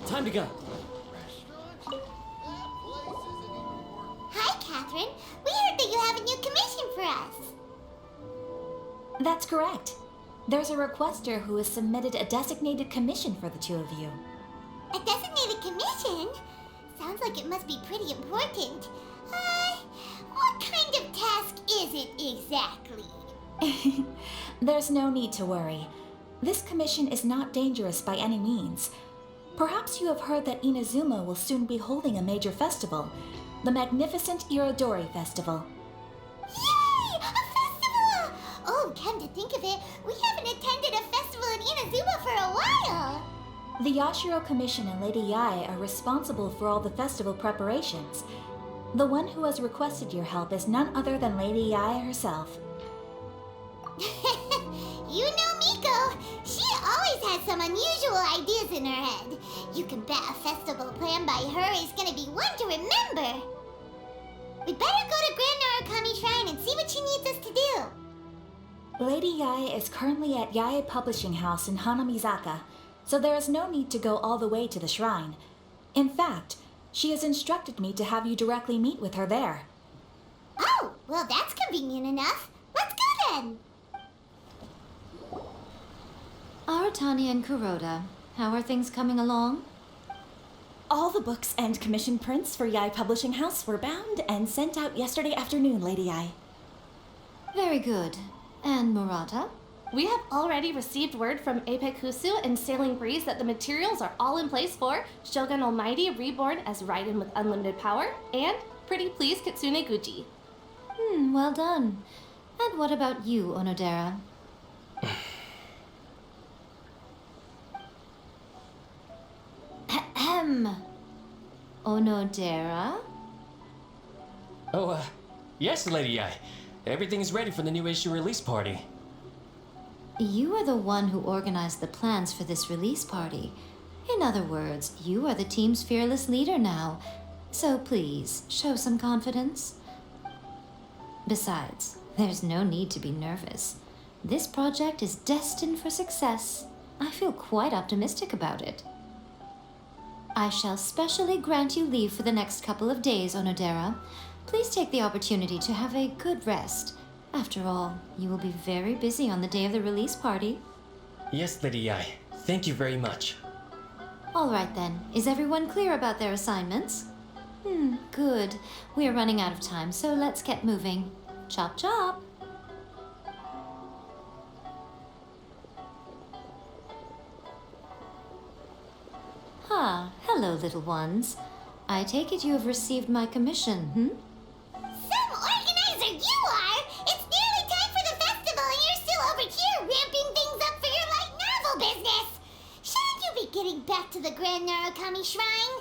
Time to go. Hi, Catherine. We heard that you have a new commission for us. That's correct. There's a requester who has submitted a designated commission for the two of you. A designated commission? Sounds like it must be pretty important. What kind of task is it exactly? There's no need to worry. This commission is not dangerous by any means. Perhaps you have heard that Inazuma will soon be holding a major festival, the magnificent Irodori Festival. Yay! A festival! Oh, come to think of it, we haven't attended a festival in Inazuma for a while. The Yashiro Commission and Lady Yae are responsible for all the festival preparations. The one who has requested your help is none other than Lady Yae herself. You know Miko. She always has some unusual ideas in her head. You can bet a festival planned by her is gonna be one to remember. We'd better go to Grand Narukami Shrine and see what she needs us to do. Lady Yae is currently at Yae Publishing House in Hanamizaka, so there is no need to go all the way to the shrine. In fact, she has instructed me to have you directly meet with her there. Oh, well that's convenient enough. Let's go then. Aratani and Kuroda, how are things coming along? All the books and commission prints for Yae Publishing House were bound and sent out yesterday afternoon, Lady Yae. Very good. And Murata? We have already received word from Apekusu and Sailing Breeze that the materials are all in place for Shogun Almighty reborn as Raiden with unlimited power and Pretty Please Kitsune Guji. Well done. And what about you, Onodera? Ahem. Onodera? Oh, yes, Lady Ai. Everything's ready for the new issue release party. You are the one who organized the plans for this release party. In other words, you are the team's fearless leader now. So please, show some confidence. Besides, there's no need to be nervous. This project is destined for success. I feel quite optimistic about it. I shall specially grant you leave for the next couple of days, Onodera. Please take the opportunity to have a good rest. After all, you will be very busy on the day of the release party. Yes, Lady Ai. Thank you very much. All right then. Is everyone clear about their assignments? Good. We are running out of time, so let's get moving. Chop chop! Hello, little ones. I take it you have received my commission, Some organizer you are! It's nearly time for the festival and you're still over here ramping things up for your light novel business! Shouldn't you be getting back to the Grand Narukami Shrine?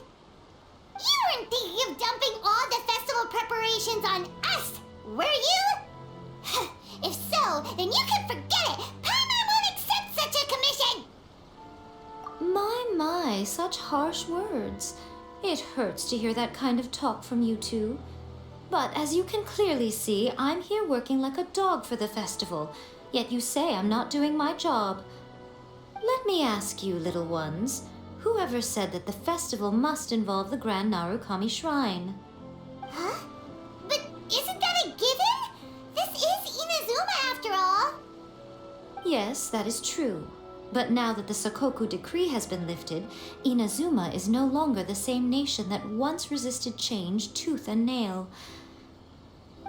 You weren't thinking of dumping all the festival preparations on us, were you? If so, then you can forget it! Paimon won't accept such a commission! My, such harsh words. It hurts to hear that kind of talk from you two. But as you can clearly see, I'm here working like a dog for the festival, yet you say I'm not doing my job. Let me ask you, little ones, whoever said that the festival must involve the Grand Narukami Shrine? Huh? But isn't that a given? This is Inazuma after all. Yes, that is true. But now that the Sakoku decree has been lifted, Inazuma is no longer the same nation that once resisted change tooth and nail.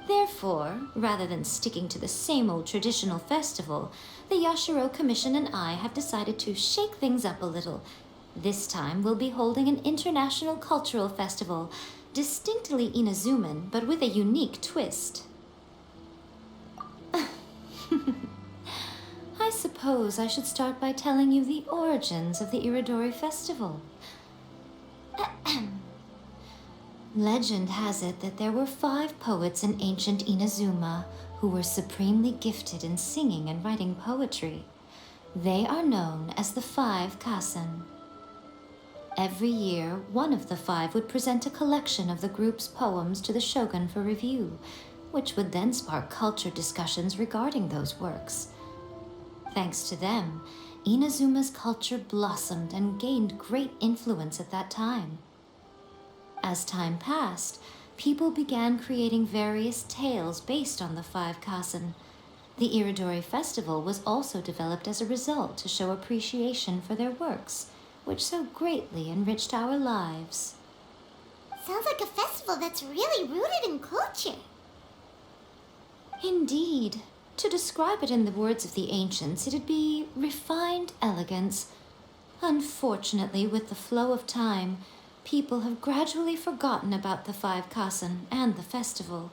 Therefore, rather than sticking to the same old traditional festival, the Yashiro Commission and I have decided to shake things up a little. This time we'll be holding an international cultural festival, distinctly Inazuman, but with a unique twist. I suppose I should start by telling you the origins of the Irodori festival. Legend has it that there were 5 poets in ancient Inazuma who were supremely gifted in singing and writing poetry. They are known as the 5 Kasen. Every year, one of the 5 would present a collection of the group's poems to the shogun for review, which would then spark culture discussions regarding those works. Thanks to them, Inazuma's culture blossomed and gained great influence at that time. As time passed, people began creating various tales based on the five kasen. The Irodori festival was also developed as a result to show appreciation for their works, which so greatly enriched our lives. Sounds like a festival that's really rooted in culture. Indeed. To describe it in the words of the ancients, it'd be refined elegance. Unfortunately, with the flow of time, people have gradually forgotten about the five kasen and the festival,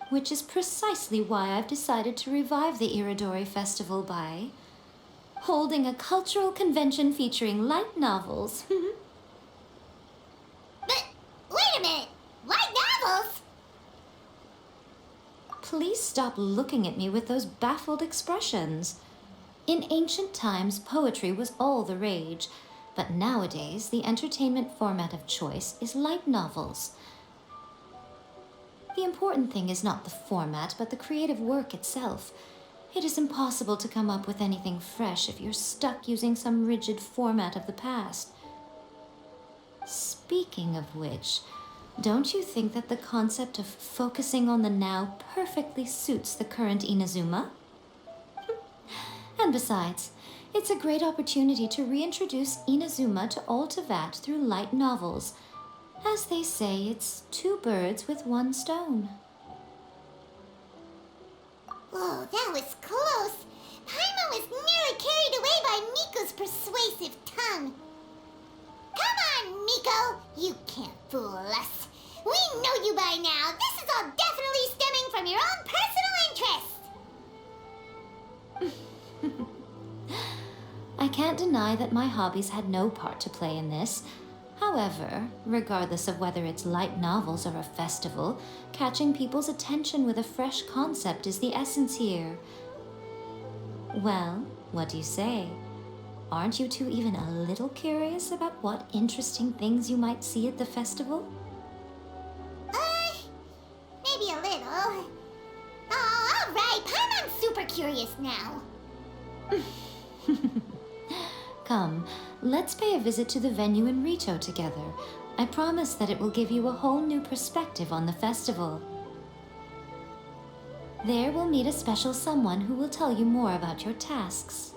which is precisely why I've decided to revive the Irodori festival by holding a cultural convention featuring light novels. But, wait a minute! Light novels? Please stop looking at me with those baffled expressions. In ancient times, poetry was all the rage, but nowadays the entertainment format of choice is light novels. The important thing is not the format, but the creative work itself. It is impossible to come up with anything fresh if you're stuck using some rigid format of the past. Speaking of which, don't you think that the concept of focusing on the now perfectly suits the current Inazuma? And besides, it's a great opportunity to reintroduce Inazuma to all Teyvat through light novels. As they say, it's two birds with one stone. Whoa, that was close. Paimon was nearly carried away by Miko's persuasive tongue. Come on, Miko! You can't fool us. We know you by now. This is all definitely stemming from your own personal interest. I can't deny that my hobbies had no part to play in this. However, regardless of whether it's light novels or a festival, catching people's attention with a fresh concept is the essence here. Well, what do you say? Aren't you two even a little curious about what interesting things you might see at the festival? Maybe a little. Oh, all right. Paimon's super curious now. Come, let's pay a visit to the venue in Rito together. I promise that it will give you a whole new perspective on the festival. There we'll meet a special someone who will tell you more about your tasks.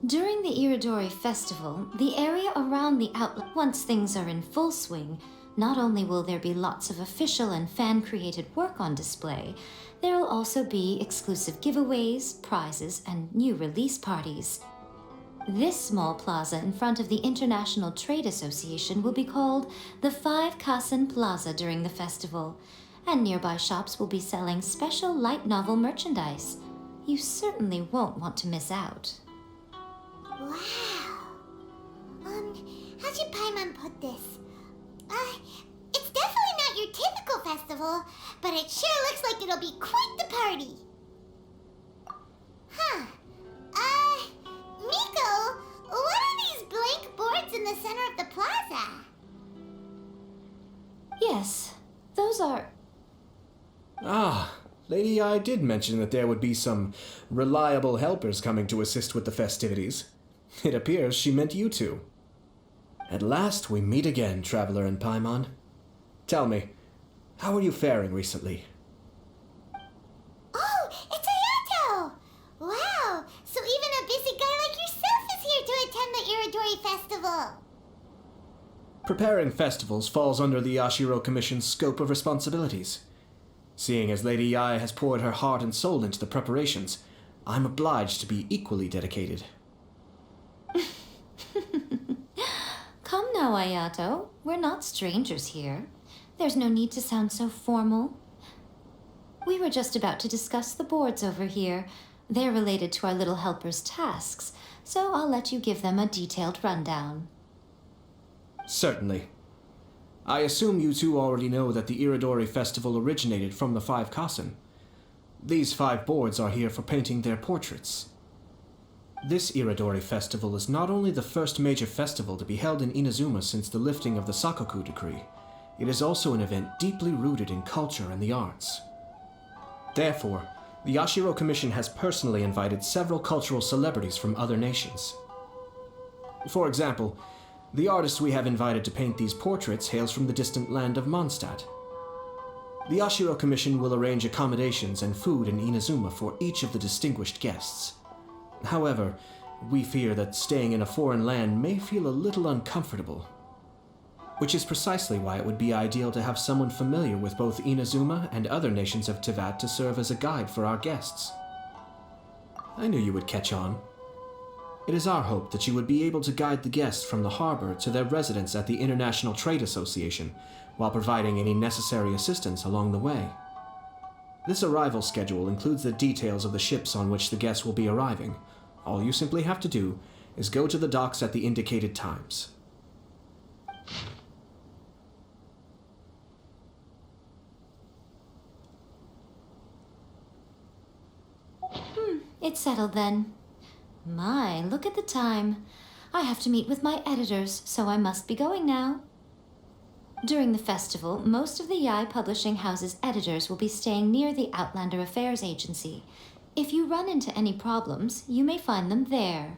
During the Irodori festival, the area around the outlet, once things are in full swing, not only will there be lots of official and fan-created work on display, there will also be exclusive giveaways, prizes, and new release parties. This small plaza in front of the International Trade Association will be called the Five Kasen Plaza during the festival, and nearby shops will be selling special light novel merchandise. You certainly won't want to miss out. Wow. How should Paimon put this? It's definitely not your typical festival, but it sure looks like it'll be quite the party. Huh. Miko, what are these blank boards in the center of the plaza? Yes, those are... Ah, Lady I did mention that there would be some reliable helpers coming to assist with the festivities. It appears she meant you two. At last we meet again, Traveler and Paimon. Tell me, how are you faring recently? Oh, it's Ayato! Wow, so even a busy guy like yourself is here to attend the Irodori festival. Preparing festivals falls under the Yashiro Commission's scope of responsibilities. Seeing as Lady Ai has poured her heart and soul into the preparations, I'm obliged to be equally dedicated. Come now, Ayato. We're not strangers here. There's no need to sound so formal. We were just about to discuss the boards over here. They're related to our little helper's tasks, so I'll let you give them a detailed rundown. Certainly. I assume you two already know that the Irodori festival originated from the Five Kasen. These 5 boards are here for painting their portraits. This Irodori festival is not only the first major festival to be held in Inazuma since the lifting of the Sakoku decree, it is also an event deeply rooted in culture and the arts. Therefore, the Yashiro Commission has personally invited several cultural celebrities from other nations. For example, the artist we have invited to paint these portraits hails from the distant land of Monstad. The Yashiro Commission will arrange accommodations and food in Inazuma for each of the distinguished guests. However, we fear that staying in a foreign land may feel a little uncomfortable, which is precisely why it would be ideal to have someone familiar with both Inazuma and other nations of Teyvat to serve as a guide for our guests. I knew you would catch on. It is our hope that you would be able to guide the guests from the harbor to their residence at the International Trade Association, while providing any necessary assistance along the way. This arrival schedule includes the details of the ships on which the guests will be arriving. All you simply have to do is go to the docks at the indicated times. It's settled then. My, look at the time. I have to meet with my editors, so I must be going now. During the festival, most of the Yae Publishing House's editors will be staying near the Outlander Affairs Agency. If you run into any problems, you may find them there.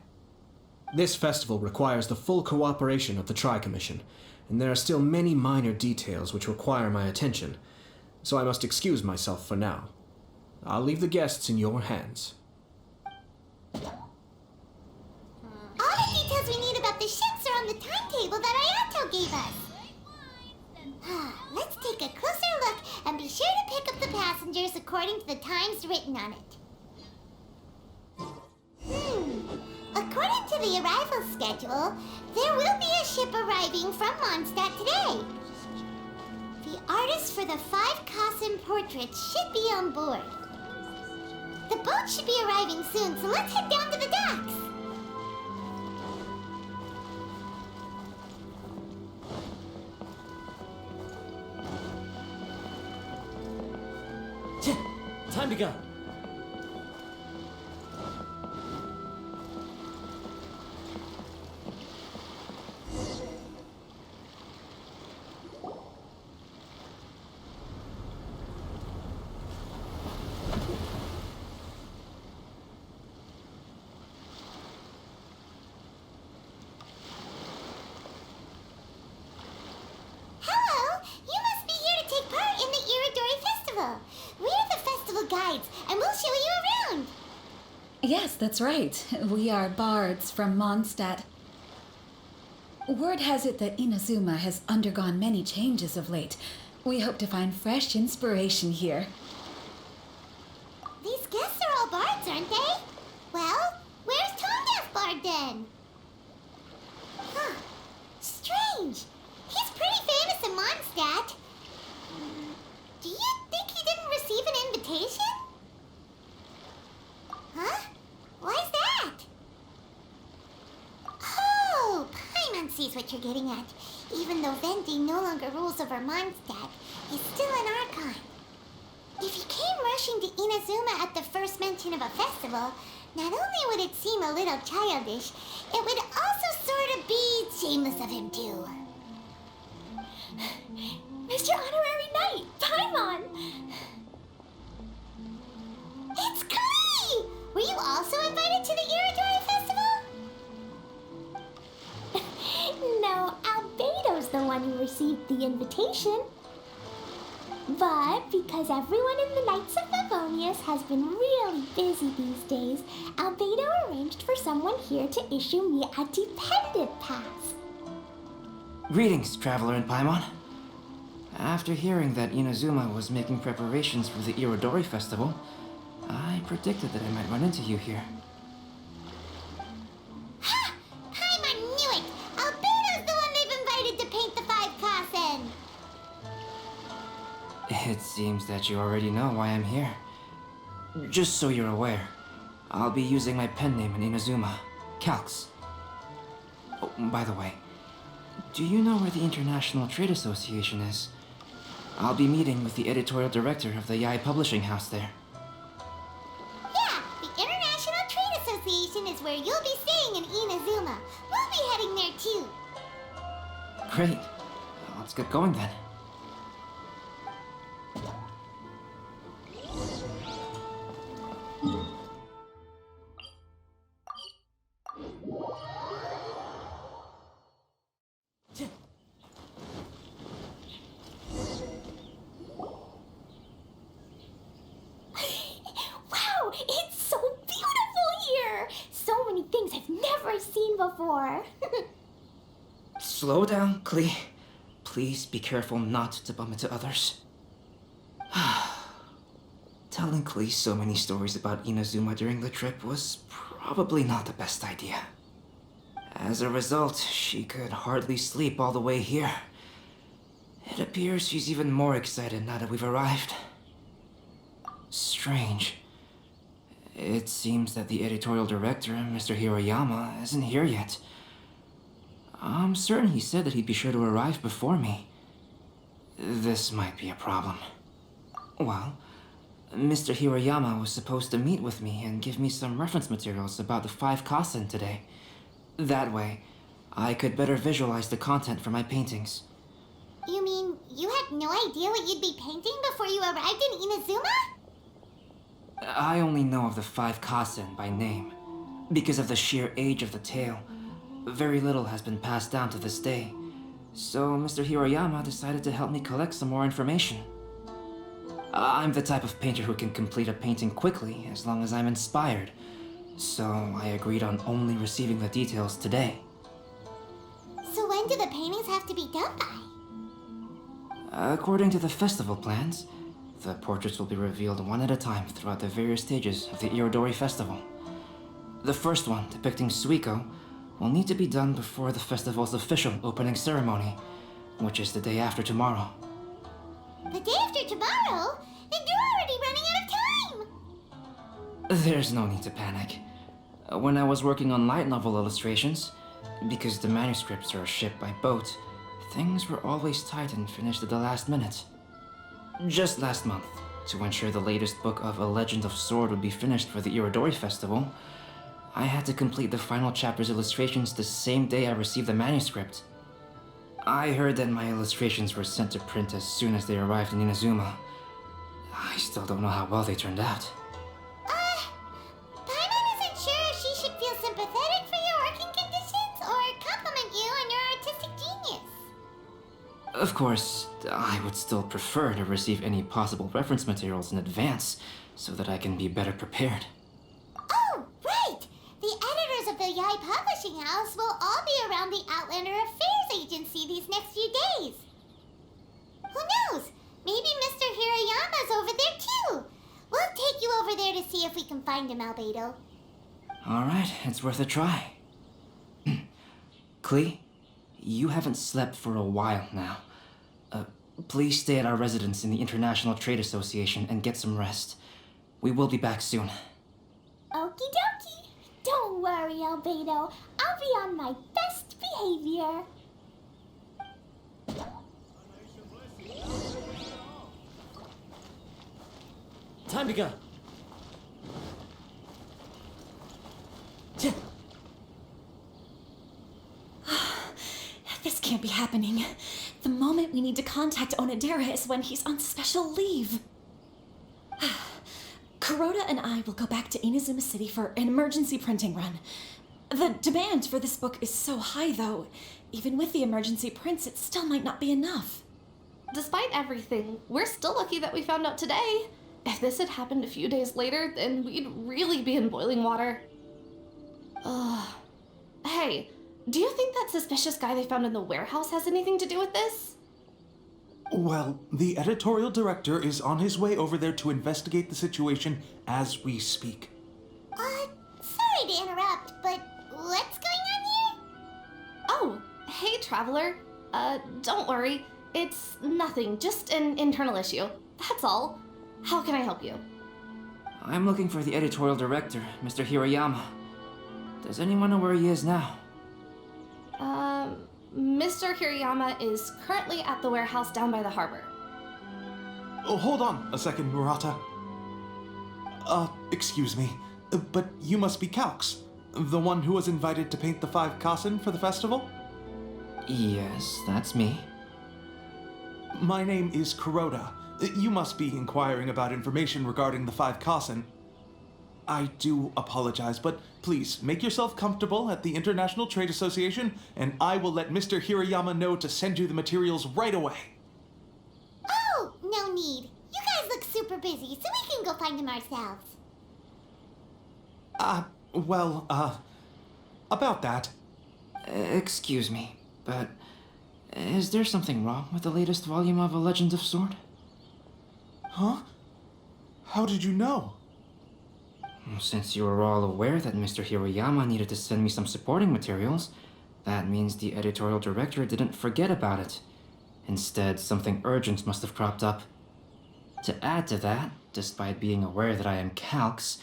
This festival requires the full cooperation of the Tri-Commission, and there are still many minor details which require my attention, so I must excuse myself for now. I'll leave the guests in your hands. All the details we need about the ships are on the timetable that Ayato gave us. Let's take a closer look and be sure to pick up the passengers according to the times written on it. According to the arrival schedule, there will be a ship arriving from Monstad today. The artists for the 5 Kasen portraits should be on board. The boat should be arriving soon, so let's head down to the docks. Time to go. Hello! You must be here to take part in the Irodori Festival. We're the festival guides, and we'll show you around. Yes, that's right. We are bards from Mondstadt. Word has it that Inazuma has undergone many changes of late. We hope to find fresh inspiration here. These guests are all bards, aren't they? Well, where's Tongath Bard then? Huh. Strange. He's pretty famous in Mondstadt. Do you think he didn't receive an invitation? Huh? Why's that? Oh, Paimon sees what you're getting at. Even though VENTI no longer rules over Mondstadt, he's still an Archon. If he came rushing to Inazuma at the first mention of a festival, not only would it seem a little childish, it would also sort of be shameless of him too. Mr. Honorary Knight, Paimon! It's Klee! Were you also invited to the Irodori Festival? No, Albedo's the one who received the invitation. But because everyone in the Knights of Favonius has been really busy these days, Albedo arranged for someone here to issue me a dependent pass. Greetings, Traveler and Paimon. After hearing that Inazuma was making preparations for the Irodori Festival, I predicted that I might run into you here. Ha! Paimon knew it! Albedo's the one they've invited to paint the 5 Kasen! It seems that you already know why I'm here. Just so you're aware, I'll be using my pen name in Inazuma, Calx. Oh, by the way, do you know where the International Trade Association is? I'll be meeting with the editorial director of the Yae Publishing House there. Yeah, the International Trade Association is where you'll Great. Let's get going then. Wow, it's so beautiful here! So many things I've never seen before. Slow down, Klee. Please be careful not to bump into others. Telling Klee so many stories about Inazuma during the trip was probably not the best idea. As a result, she could hardly sleep all the way here. It appears she's even more excited now that we've arrived. Strange. It seems that the editorial director, Mr. Hiroyama, isn't here yet. I'm certain he said that he'd be sure to arrive before me. This might be a problem. Well, Mr. Hiroyama was supposed to meet with me and give me some reference materials about the 5 Kasen today. That way, I could better visualize the content for my paintings. You mean you had no idea what you'd be painting before you arrived in Inazuma? I only know of the 5 Kasen by name. Because of the sheer age of the tale, very little has been passed down to this day. So Mr. Hiroyama decided to help me collect some more information. I'm the type of painter who can complete a painting quickly as long as I'm inspired. So I agreed on only receiving the details today. So when do the paintings have to be done by? According to the festival plans, the portraits will be revealed one at a time throughout the various stages of the Irodori festival. The first one, depicting Suikou, will need to be done before the festival's official opening ceremony, which is the day after tomorrow. The day after tomorrow? Then you're already running out of time! There's no need to panic. When I was working on light novel illustrations, because the manuscripts are shipped by boat, things were always tight and finished at the last minute. Just last month, to ensure the latest book of A Legend of Sword would be finished for the Irodori festival, I had to complete the final chapter's illustrations the same day I received the manuscript. I heard that my illustrations were sent to print as soon as they arrived in Inazuma. I still don't know how well they turned out. Paimon isn't sure if she should feel sympathetic for your working conditions or compliment you on your artistic genius. Of course, I would still prefer to receive any possible reference materials in advance so that I can be better prepared. Oh, right! The editors of the Yai Publishing House will all be around the Outlander Affairs Agency these next few days. Who knows? Maybe Mr. Hiroyama's over there too. We'll take you over there to see if we can find him, Albedo. Alright, it's worth a try. Klee, you haven't slept for a while now. Please stay at our residence in the International Trade Association and get some rest. We will be back soon. Okie dokie. Don't worry, Albedo. I'll be on my best behavior. Time to go. This can't be happening. The moment we need to contact Onodera is when he's on special leave. Kuroda and I will go back to Inazuma City for an emergency printing run. The demand for this book is so high, though. Even with the emergency prints, it still might not be enough. Despite everything, we're still lucky that we found out today. If this had happened a few days later, then we'd really be in boiling water. Hey, do you think that suspicious guy they found in the warehouse has anything to do with this? Well, the editorial director is on his way over there to investigate the situation as we speak. Sorry to interrupt, but what's going on here? Oh, hey, Traveler. Don't worry. It's nothing, just an internal issue. That's all. How can I help you? I'm looking for the editorial director, Mr. Hiroyama. Does anyone know where he is now? Mr. Hiroyama is currently at the warehouse down by the harbor. Oh, hold on a second, Murata. Excuse me, but you must be Calx, the one who was invited to paint the 5 Kasen for the festival? Yes, that's me. My name is Kuroda. You must be inquiring about information regarding the 5 Kasen. I do apologize, but please make yourself comfortable at the International Trade Association, and I will let Mr. Hirayama know to send you the materials right away. Oh, no need. You guys look super busy, so we can go find them ourselves. About that. Excuse me, but is there something wrong with the latest volume of A Legend of Sword? Huh? How did you know? Since you were all aware that Mr. Hirayama needed to send me some supporting materials, that means the editorial director didn't forget about it. Instead, something urgent must have cropped up. To add to that, despite being aware that I am Calx,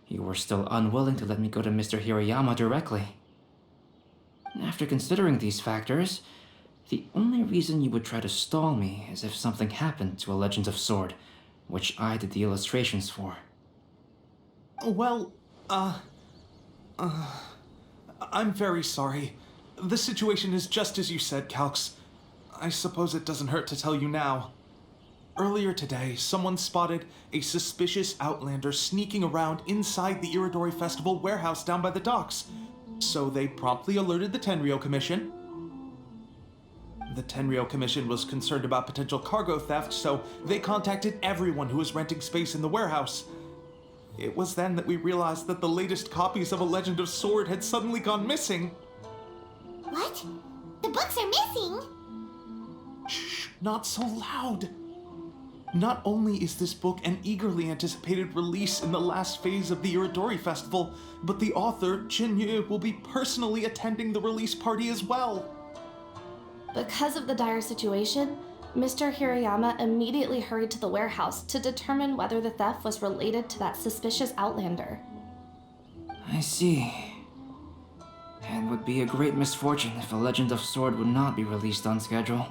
you were still unwilling to let me go to Mr. Hirayama directly. After considering these factors, the only reason you would try to stall me is if something happened to A Legend of Sword, which I did the illustrations for. Well, I'm very sorry. The situation is just as you said, Calx. I suppose it doesn't hurt to tell you now. Earlier today, someone spotted a suspicious outlander sneaking around inside the Irodori Festival warehouse down by the docks. So they promptly alerted the Tenryou Commission. The Tenryou Commission was concerned about potential cargo theft, so they contacted everyone who was renting space in the warehouse. It was then that we realized that the latest copies of A Legend of Sword had suddenly gone missing. What? The books are missing? Shh, not so loud. Not only is this book an eagerly anticipated release in the last phase of the Irodori Festival, but the author, Jinyu, will be personally attending the release party as well. Because of the dire situation, Mr. Hirayama immediately hurried to the warehouse to determine whether the theft was related to that suspicious outlander. I see. It would be a great misfortune if A Legend of Sword would not be released on schedule.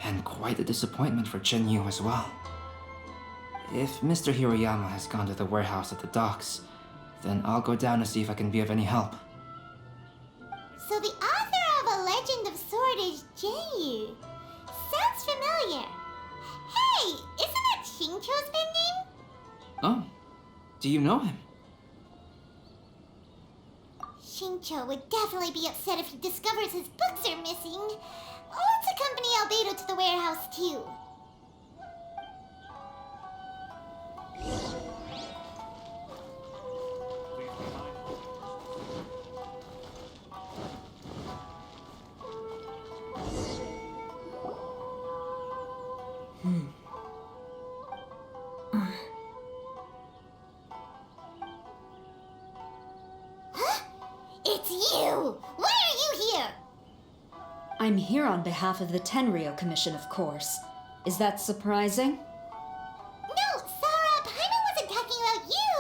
And quite a disappointment for Jinyu as well. If Mr. Hirayama has gone to the warehouse at the docks, then I'll go down to see if I can be of any help. So the author of A Legend of Sword is Jinyu. Sounds familiar. Hey, isn't that Xingqiu's pen name? Oh, do you know him? Xingqiu would definitely be upset if he discovers his books are missing. Let's accompany Albedo to the warehouse, too. Huh? It's you! Why are you here? I'm here on behalf of the Tenryou Commission, of course. Is that surprising? No, Sara, Paimon wasn't talking about you!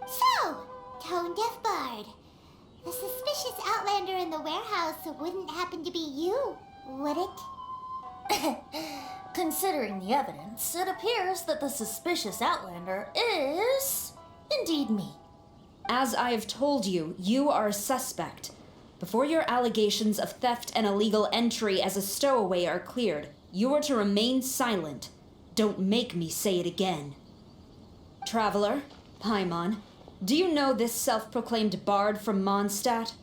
So, Tone-Deaf Bard. The suspicious outlander in the warehouse wouldn't happen to be you, would it? Considering the evidence, it appears that the suspicious outlander is indeed me. As I have told you, you are a suspect. Before your allegations of theft and illegal entry as a stowaway are cleared, you are to remain silent. Don't make me say it again. Traveler, Paimon, do you know this self-proclaimed bard from Monstad?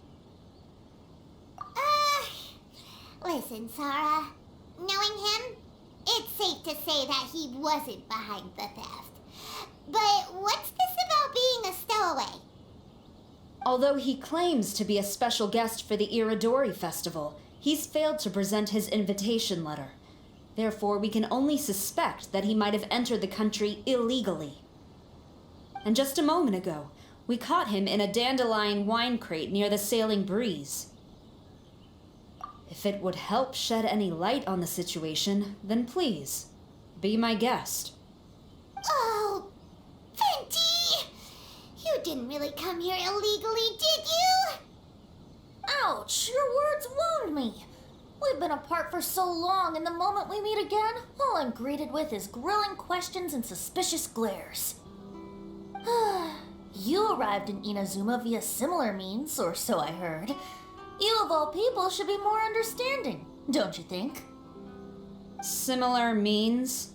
Listen, Sara. Knowing him, it's safe to say that he wasn't behind the theft. But what's this about being a stowaway? Although he claims to be a special guest for the Irodori Festival, he's failed to present his invitation letter. Therefore, we can only suspect that he might have entered the country illegally. And just a moment ago, we caught him in a dandelion wine crate near the Sailing Breeze. If it would help shed any light on the situation, then please, be my guest. Oh, VENTI! You didn't really come here illegally, did you? Ouch, your words wound me. We've been apart for so long, and the moment we meet again, all I'm greeted with is grilling questions and suspicious glares. You arrived in Inazuma via similar means, or so I heard. You of all people should be more understanding, don't you think? Similar means?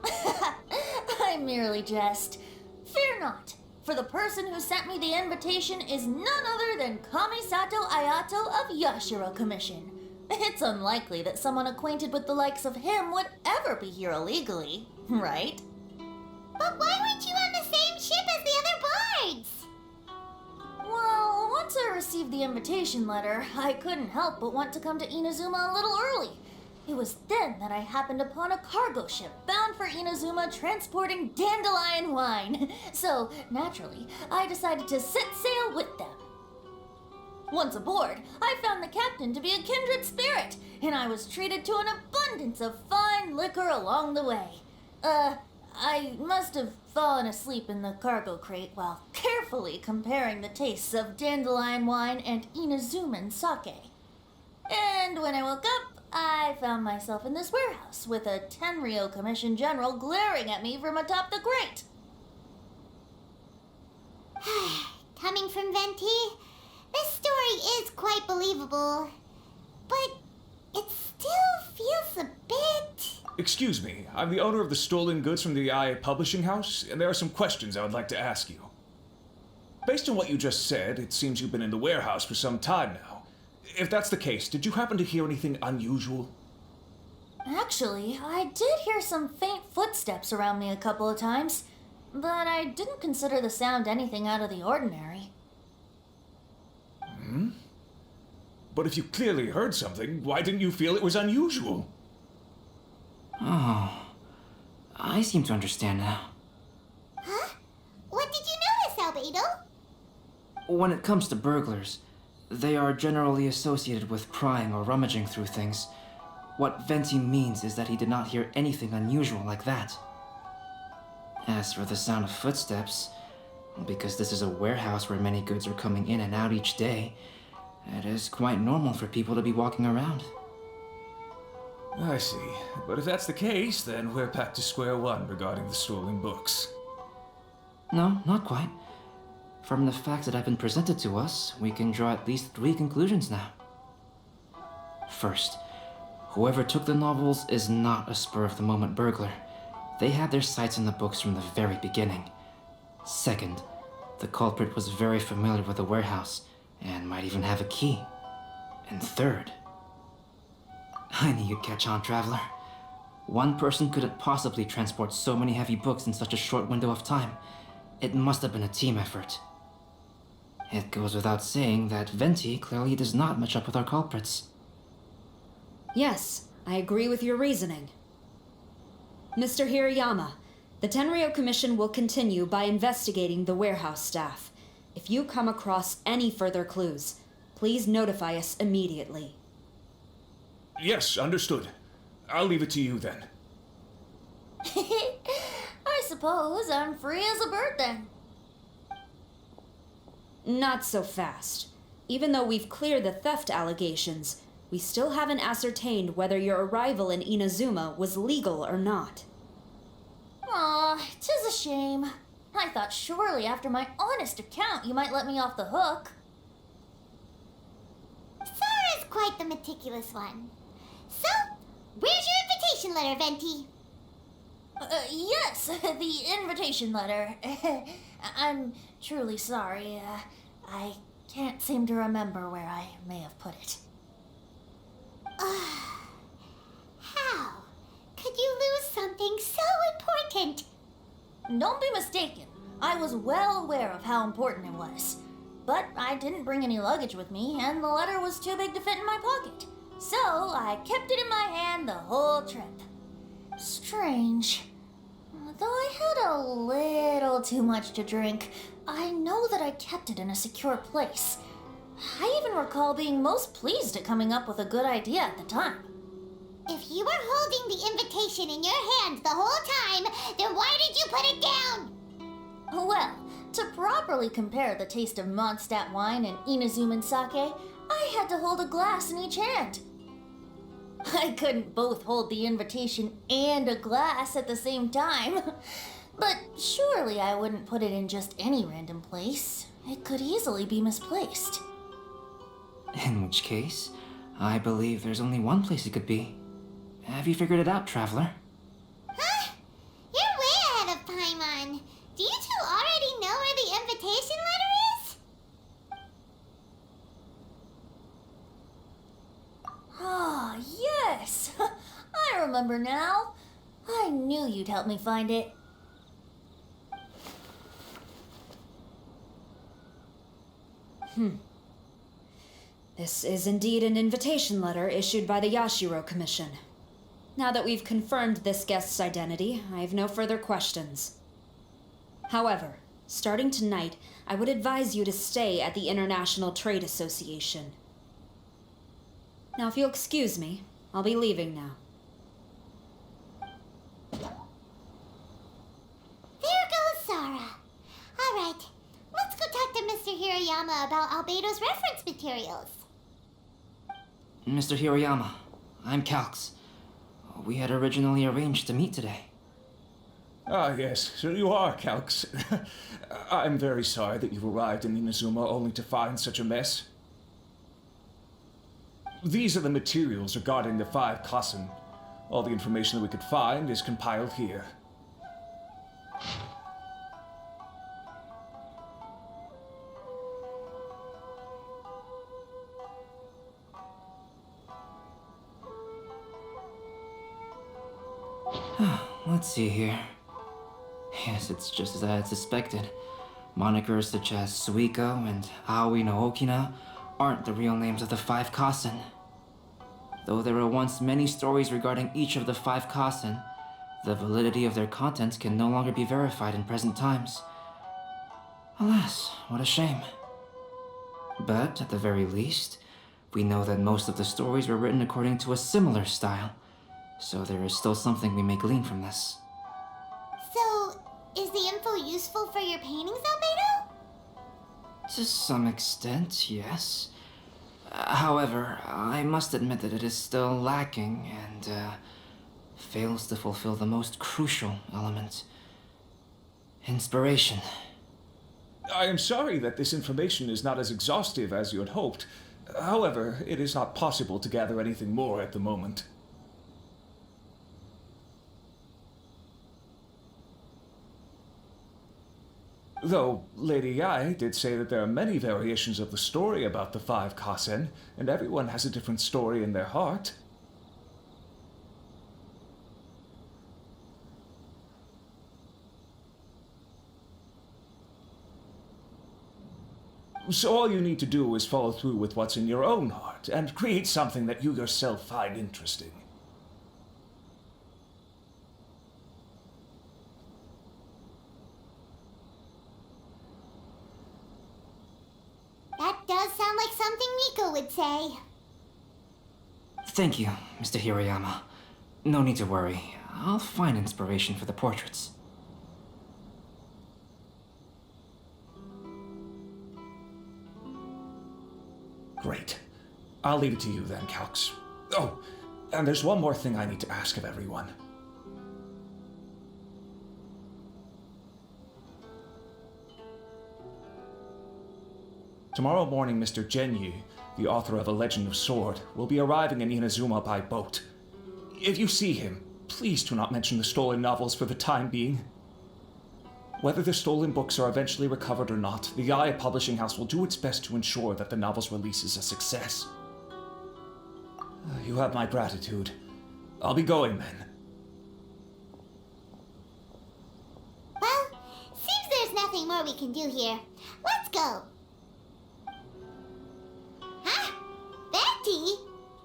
I merely jest. Fear not, for the person who sent me the invitation is none other than Kamisato Ayato of Yashiro Commission. It's unlikely that someone acquainted with the likes of him would ever be here illegally, right? But why weren't you on the same ship as the other bards? Well, once I received the invitation letter, I couldn't help but want to come to Inazuma a little early. It was then that I happened upon a cargo ship bound for Inazuma transporting dandelion wine. So, naturally, I decided to set sail with them. Once aboard, I found the captain to be a kindred spirit, and I was treated to an abundance of fine liquor along the way. I must have fallen asleep in the cargo crate while carefully comparing the tastes of dandelion wine and Inazuman sake. And when I woke up, I found myself in this warehouse with a Tenryou Commission General glaring at me from atop the grate. Coming from Venti, this story is quite believable, but it still feels a bit... Excuse me, I'm the owner of the stolen goods from the IA Publishing House, and there are some questions I would like to ask you. Based on what you just said, it seems you've been in the warehouse for some time now. If that's the case, did you happen to hear anything unusual? Actually, I did hear some faint footsteps around me a couple of times, but I didn't consider the sound anything out of the ordinary. But if you clearly heard something, why didn't you feel it was unusual? Oh, I seem to understand now. Huh? What did you notice, Albedo? When it comes to burglars, they are generally associated with prying or rummaging through things. What Venti means is that he did not hear anything unusual like that. As for the sound of footsteps, because this is a warehouse where many goods are coming in and out each day, it is quite normal for people to be walking around. I see. But if that's the case, then we're back to square one regarding the stolen books. No, not quite. From the facts that have been presented to us, we can draw at least 3 conclusions now. First, whoever took the novels is not a spur-of-the-moment burglar. They had their sights on the books from the very beginning. Second, the culprit was very familiar with the warehouse, and might even have a key. And third, I knew you'd catch on, Traveler. One person couldn't possibly transport so many heavy books in such a short window of time. It must have been a team effort. It goes without saying that Venti clearly does not match up with our culprits. Yes, I agree with your reasoning. Mr. Hirayama, the Tenryou Commission will continue by investigating the warehouse staff. If you come across any further clues, please notify us immediately. Yes, understood. I'll leave it to you then. I suppose I'm free as a bird then. Not so fast. Even though we've cleared the theft allegations, we still haven't ascertained whether your arrival in Inazuma was legal or not. Aw, 'tis a shame. I thought surely after my honest account you might let me off the hook. Sara's quite the meticulous one. So, where's your invitation letter, Venti? Yes, the invitation letter. I'm truly sorry. I can't seem to remember where I may have put it. How could you lose something so important? Don't be mistaken. I was well aware of how important it was. But I didn't bring any luggage with me, and the letter was too big to fit in my pocket. So I kept it in my hand the whole trip. Strange. Though I had a little too much to drink, I know that I kept it in a secure place. I even recall being most pleased at coming up with a good idea at the time. If you were holding the invitation in your hands the whole time, then why did you put it down? Well, to properly compare the taste of Monstad wine and Inazuman sake, I had to hold a glass in each hand. I couldn't both hold the invitation and a glass at the same time. But surely I wouldn't put it in just any random place. It could easily be misplaced. In which case, I believe there's only one place it could be. Have you figured it out, Traveler? Huh? You're way ahead of Paimon. Do you two already know where the invitation letter is? Ah, yes! I remember now. I knew you'd help me find it. This is indeed an invitation letter issued by the Yashiro Commission. Now that we've confirmed this guest's identity, I have no further questions. However, starting tonight, I would advise you to stay at the International Trade Association. Now, if you'll excuse me, I'll be leaving now. There goes Sara. Alright, let's go talk to Mr. Hirayama about Albedo's reference materials. Mr. Hiroyama, I'm Calx. We had originally arranged to meet today. Ah, yes, so you are, Calx. I'm very sorry that you've arrived in Inazuma only to find such a mess. These are the materials regarding the 5 Kassen. All the information that we could find is compiled here. Let's see here. Yes, it's just as I had suspected. Monikers such as Suikou and Aoi no Okina aren't the real names of the 5 Kassen. Though there were once many stories regarding each of the 5 Kassen, the validity of their contents can no longer be verified in present times. Alas, what a shame. But, at the very least, we know that most of the stories were written according to a similar style, so there is still something we may glean from this. So, is the info useful for your paintings, Albedo? To some extent, yes. However, I must admit that it is still lacking and fails to fulfill the most crucial element. Inspiration. I am sorry that this information is not as exhaustive as you had hoped. However, it is not possible to gather anything more at the moment. Though Lady Yae did say that there are many variations of the story about the 5 Kassen, and everyone has a different story in their heart. So all you need to do is follow through with what's in your own heart, and create something that you yourself find interesting. That does sound like something Miko would say. Thank you, Mr. Hiroyama. No need to worry. I'll find inspiration for the portraits. Great. I'll leave it to you then, Calx. Oh, and there's one more thing I need to ask of everyone. Tomorrow morning, Mr. Genyi, the author of A Legend of Sword, will be arriving in Inazuma by boat. If you see him, please do not mention the stolen novels for the time being. Whether the stolen books are eventually recovered or not, the Yae Publishing House will do its best to ensure that the novel's release is a success. You have my gratitude. I'll be going then. Well, seems there's nothing more we can do here. Let's go. Huh? Venti?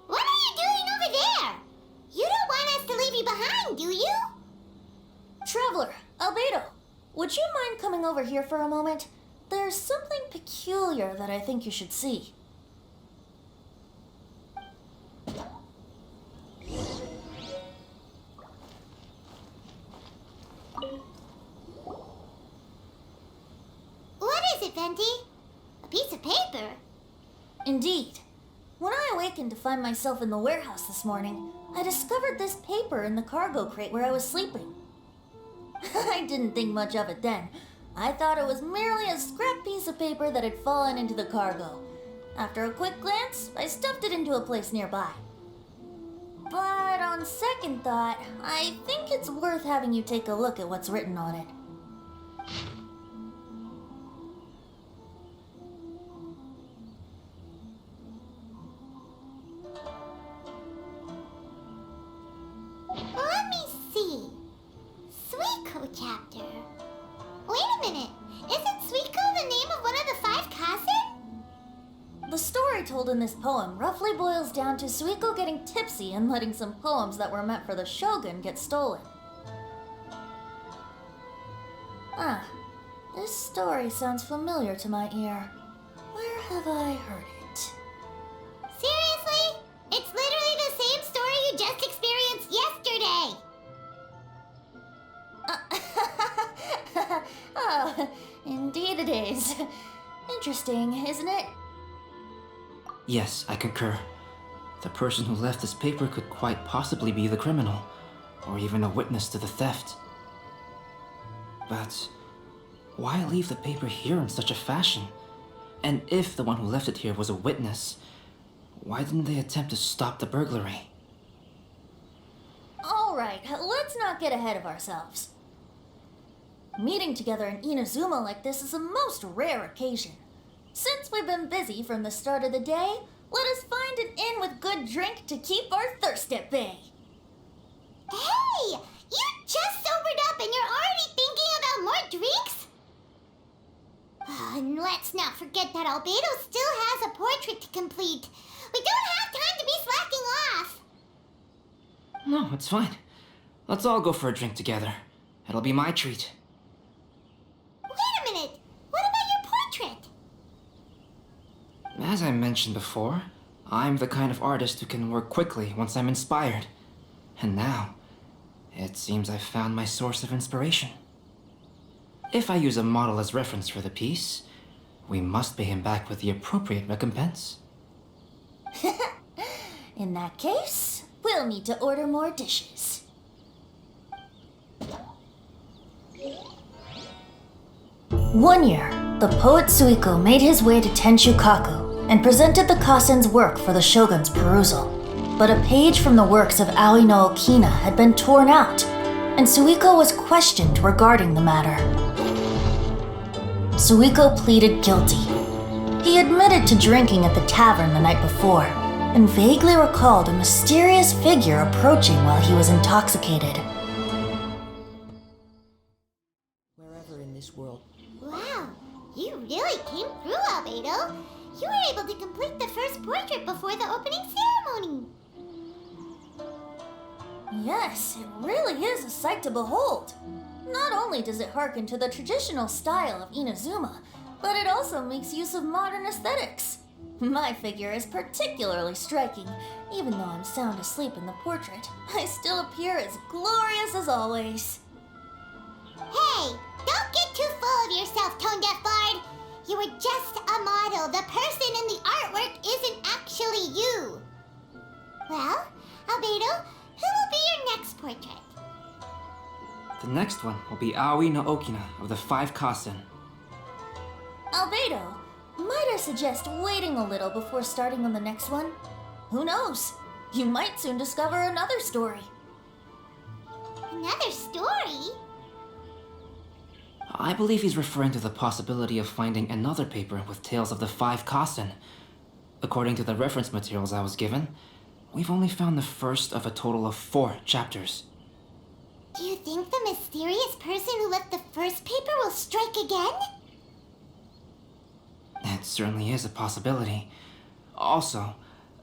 What are you doing over there? You don't want us to leave you behind, do you? Traveler, Albedo, would you mind coming over here for a moment? There's something peculiar that I think you should see. What is it, Venti? A piece of paper? Indeed. When I awakened to find myself in the warehouse this morning, I discovered this paper in the cargo crate where I was sleeping. I didn't think much of it then. I thought it was merely a scrap piece of paper that had fallen into the cargo. After a quick glance, I stuffed it into a place nearby. But on second thought, I think it's worth having you take a look at what's written on it. Let me see. Suikou chapter. Wait a minute. Isn't Suikou the name of one of the 5 Kazen? The story told in this poem roughly boils down to Suikou getting tipsy and letting some poems that were meant for the shogun get stolen. Ah, this story sounds familiar to my ear. Where have I heard it? Seriously? It's literally the same story you just experienced yesterday. Oh, indeed it is. Interesting, isn't it? Yes, I concur. The person who left this paper could quite possibly be the criminal, or even a witness to the theft. But why leave the paper here in such a fashion? And if the one who left it here was a witness, why didn't they attempt to stop the burglary? Alright, let's not get ahead of ourselves. Meeting together in Inazuma like this is a most rare occasion. Since we've been busy from the start of the day, let us find an inn with good drink to keep our thirst at bay. Hey! You just sobered up and you're already thinking about more drinks? And let's not forget that Albedo still has a portrait to complete. We don't have time to be slacking off. No, it's fine. Let's all go for a drink together. It'll be my treat. Wait a minute. What about your portrait? As I mentioned before, I'm the kind of artist who can work quickly once I'm inspired. And now, it seems I've found my source of inspiration. If I use a model as reference for the piece, we must pay him back with the appropriate recompense. In that case, we'll need to order more dishes. One year, the poet Suikou made his way to Tenchukaku and presented the Kasen's work for the shogun's perusal. But a page from the works of Aoi no Okina had been torn out, and Suikou was questioned regarding the matter. Suikou pleaded guilty. He admitted to drinking at the tavern the night before, and vaguely recalled a mysterious figure approaching while he was intoxicated. Wherever in this world. Wow, you really came through, Albedo. You were able to complete the first portrait before the opening ceremony. Yes, it really is a sight to behold. Not only does it harken to the traditional style of Inazuma, but it also makes use of modern aesthetics. My figure is particularly striking. Even though I'm sound asleep in the portrait, I still appear as glorious as always. Hey, don't get too full of yourself, tone-deaf bard. You were just a model. The person in the artwork isn't actually you. Well, Albedo, who will be your next portrait? The next one will be Aoi no Okina of the 5 Kasen. Albedo, might I suggest waiting a little before starting on the next one? Who knows? You might soon discover another story. Another story? I believe he's referring to the possibility of finding another paper with tales of the 5 Kasen. According to the reference materials I was given, we've only found the first of a total of 4 chapters. Do you think the mysterious person who left the first paper will strike again? It certainly is a possibility. Also,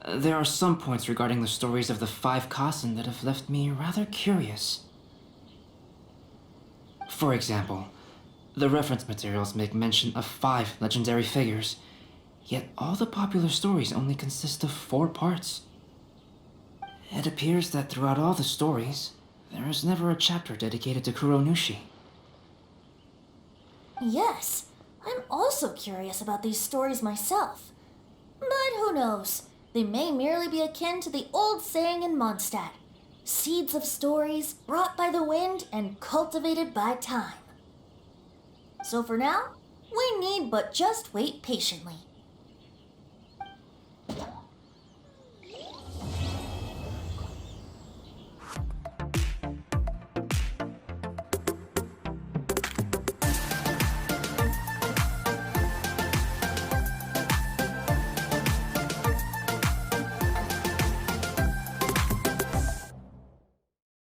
there are some points regarding the stories of the 5 Kasen that have left me rather curious. For example, the reference materials make mention of 5 legendary figures, yet all the popular stories only consist of 4 parts. It appears that throughout all the stories, there is never a chapter dedicated to Kuronushi. Yes, I'm also curious about these stories myself. But who knows? They may merely be akin to the old saying in Monstad: seeds of stories brought by the wind and cultivated by time. So for now, we need but just wait patiently.